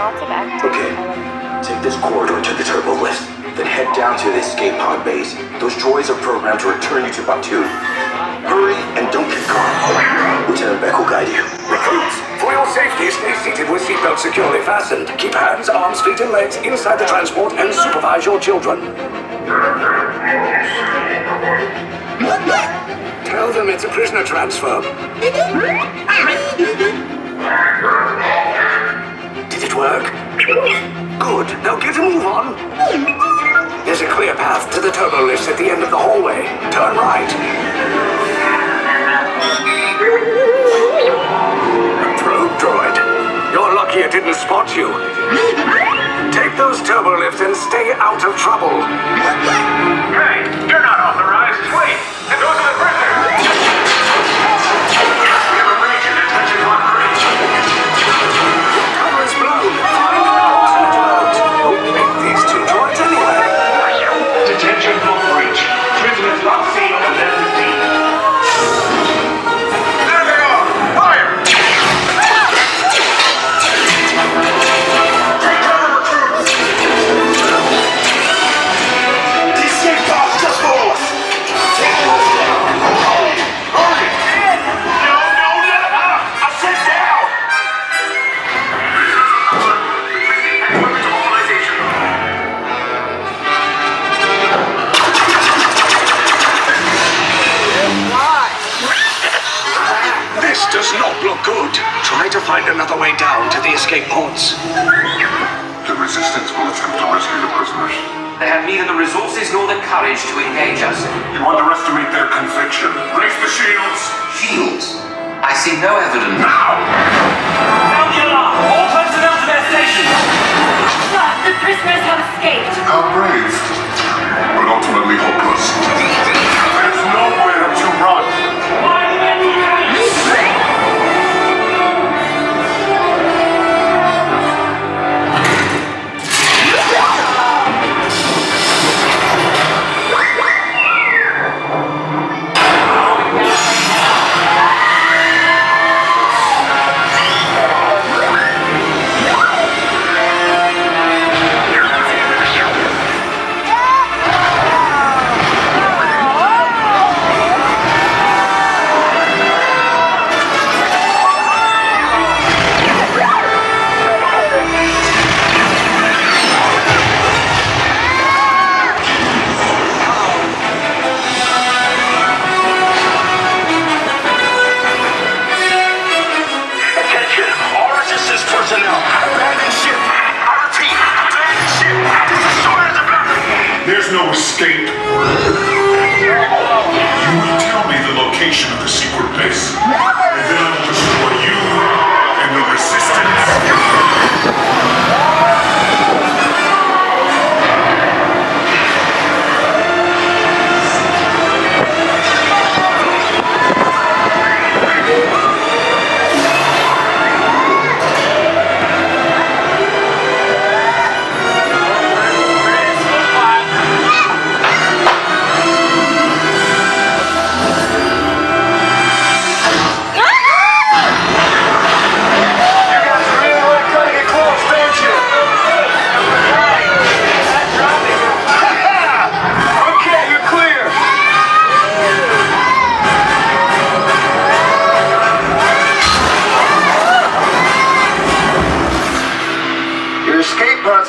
Okay, take this corridor to the turbo lift, then head down to the escape pod base. Those droids are programmed to return you to Batuu. Hurry and don't get caught. Lieutenant Beck will guide you. Recruits, for your safety, stay seated with seatbelts securely fastened. Keep hands, arms, feet, and legs inside the transport and supervise your children. Tell them it's a prisoner transfer. Did it work? Good. Now get a move on. There's a clear path to the turbo lifts at the end of the hallway. Turn right. A probe droid. You're lucky it didn't spot you. Take those turbo lifts and stay out of trouble. Hey, you're not authorized. Wait, and those are the prisoners. We have a breach in detention block 3. Cover is blown. Find an alternate route. Who made these two droids anyway? Detention block breach. Prisoners not seen and then detained. There they are! Fire! Take cover, recruits! The escape pod's just below us! Hurry! No! I said down! Equipment mobilization. This does not look good. Try to find another way down to the escape pods. The Resistance will attempt to rescue the prisoners. They have neither the resources nor the courage to engage us. You underestimate their conviction. Raise the shields! Shields? I see no evidence. Now! Sound the alarm! All personnel to their stations! Sir, the prisoners have escaped. How brave, but ultimately hopeless. There's nowhere to run. There's no escape. You will tell me the location of the secret base, and then I will destroy you and the Resistance.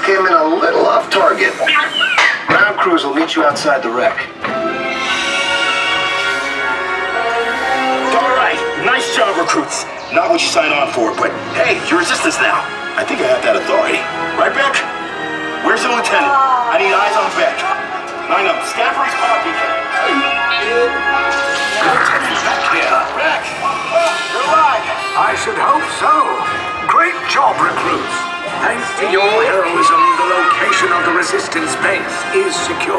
Came in a little off target. Ground crews will meet you outside the wreck. All right, nice job, recruits. Not what you signed on for, but hey, you're Resistance now. I think I have that authority. Right, Beck? Where's the lieutenant? I need eyes on Beck. Line up, scan for his pod beacon. Lieutenant Beck here. Beck! You're alive! I should hope so. Great job, recruits. Thanks to your heroism, the location of the Resistance base is secure.